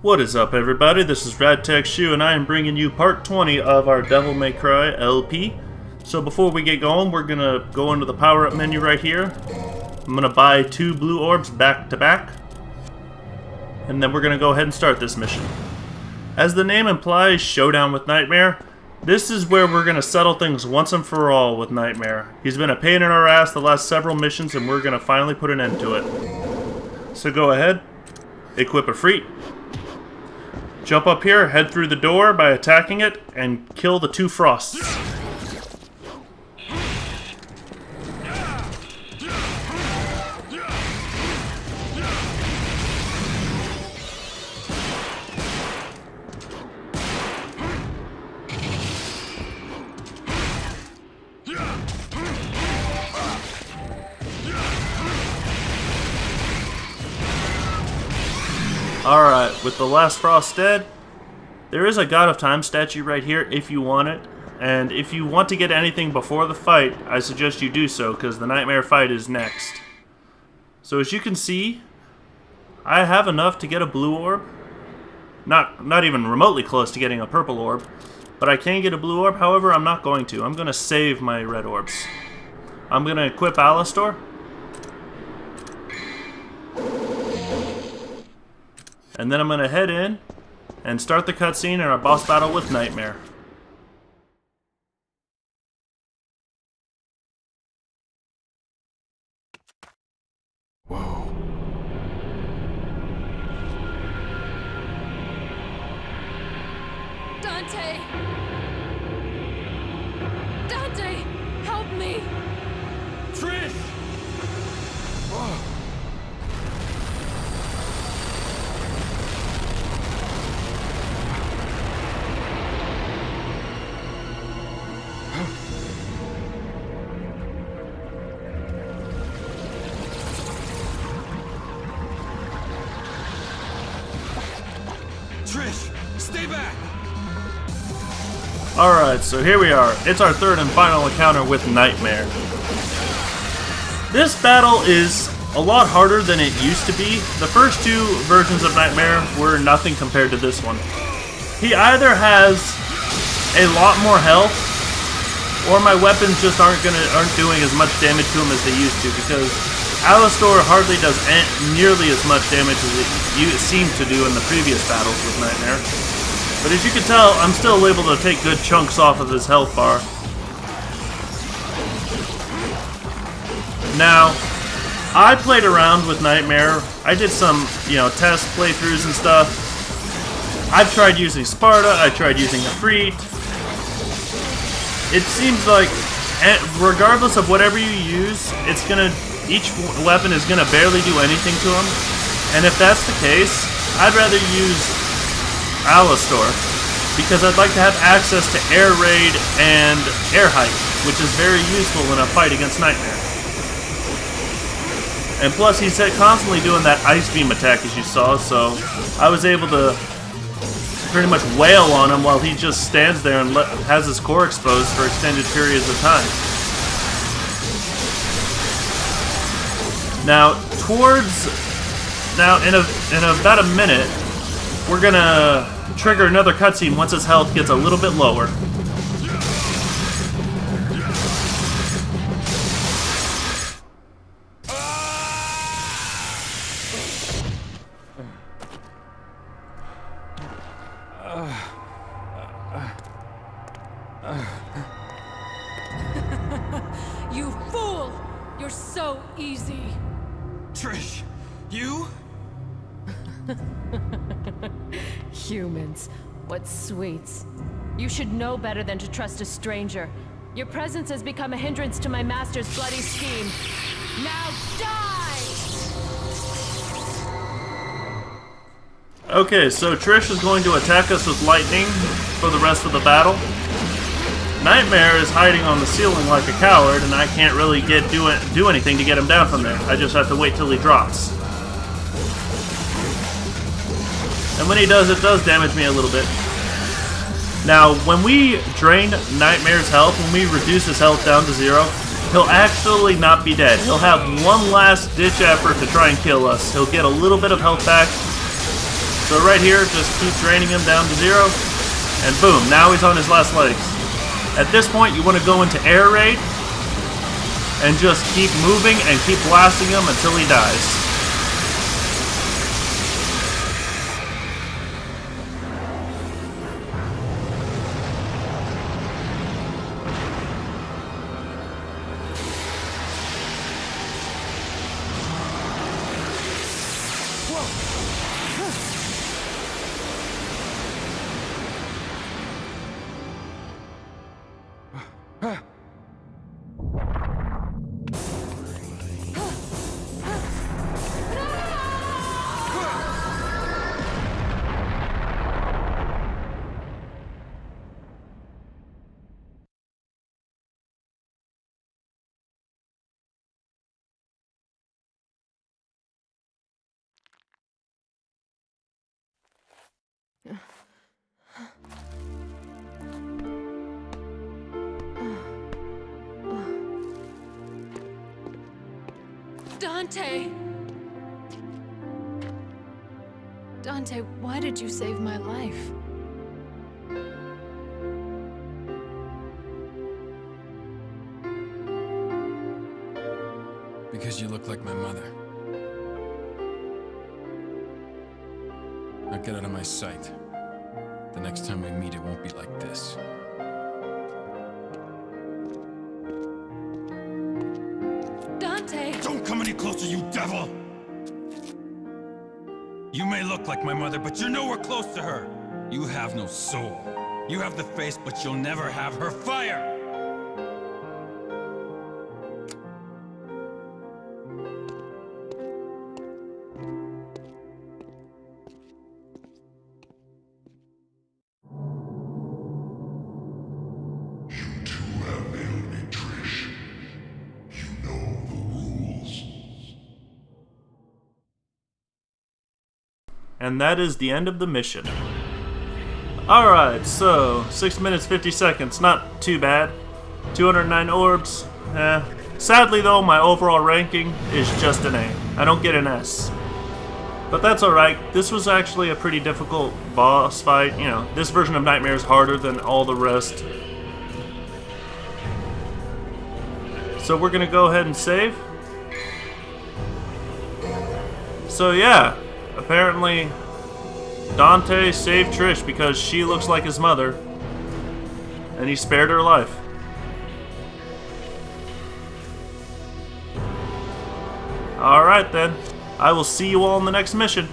What is up, everybody? This is RadTechShoe, and I am bringing you part 20 of our Devil May Cry LP. So before we get going, we're going to go into the power-up menu right here. I'm going to buy 2 blue orbs back to back. And then we're going to go ahead and start this mission. As the name implies, Showdown with Nightmare. This is where we're going to settle things once and for all with Nightmare. He's been a pain in our ass the last several missions, and we're going to finally put an end to it. So go ahead, equip a Freet. Jump up here, head through the door by attacking it, and kill the 2 Frosts. Alright, with the last Frost dead, there is a God of Time statue right here if you want it. And if you want to get anything before the fight, I suggest you do so, because the Nightmare fight is next. So as you can see, I have enough to get a blue orb. Not even remotely close to getting a purple orb, but I can get a blue orb. However, I'm not going to. I'm going to save my red orbs. I'm going to equip Alastor. And then I'm going to head in and start the cutscene in our boss battle with Nightmare. Whoa. Dante! Dante! Help me! Trish! Whoa. Trish, stay back! Alright, so here we are. It's our third and final encounter with Nightmare. This battle is a lot harder than it used to be. The first 2 versions of Nightmare were nothing compared to this one. He either has a lot more health, or my weapons just aren't doing as much damage to him as they used to, because Alastor hardly does nearly as much damage as it seemed to do in the previous battles with Nightmare. But as you can tell, I'm still able to take good chunks off of his health bar. Now, I played around with Nightmare. I did some, test playthroughs and stuff. I've tried using Sparta, I tried using a Freet. It seems like, regardless of whatever you use, each weapon is gonna barely do anything to him. And if that's the case, I'd rather use Alastor, because I'd like to have access to air raid and air hike, which is very useful in a fight against Nightmare. And plus, he's constantly doing that ice beam attack, as you saw, so I was able to pretty much wail on him while he just stands there and has his core exposed for extended periods of time. Now, in about a minute, we're gonna trigger another cutscene once his health gets a little bit lower. You fool! You're so easy! Trish, you? Humans, what sweets. You should know better than to trust a stranger. Your presence has become a hindrance to my master's bloody scheme. Now die! Okay, so Trish is going to attack us with lightning for the rest of the battle. Nightmare is hiding on the ceiling like a coward, and I can't really do anything to get him down from there. I just have to wait till he drops. And when he does, it does damage me a little bit. Now, when we drain Nightmare's health, when we reduce his health down to 0, he'll actually not be dead. He'll have one last ditch effort to try and kill us. He'll get a little bit of health back, So right here, just keep draining him down to 0. And boom, now he's on his last legs. At this point, you want to go into air raid and just keep moving and keep blasting him until he dies. Dante! Dante, why did you save my life? Because you look like my mother. Now get out of my sight. The next time we meet, it won't be like this. Dante! Don't come any closer, you devil! You may look like my mother, but you're nowhere close to her. You have no soul. You have the face, but you'll never have her fire! And that is the end of the mission. Alright, so 6 minutes 50 seconds, not too bad. 209 orbs. Sadly though, my overall ranking is just an A. I don't get an S. But that's alright. This was actually a pretty difficult boss fight. You know, this version of Nightmare is harder than all the rest. So we're gonna go ahead and save. So yeah. Apparently, Dante saved Trish because she looks like his mother, and he spared her life. Alright then, I will see you all in the next mission.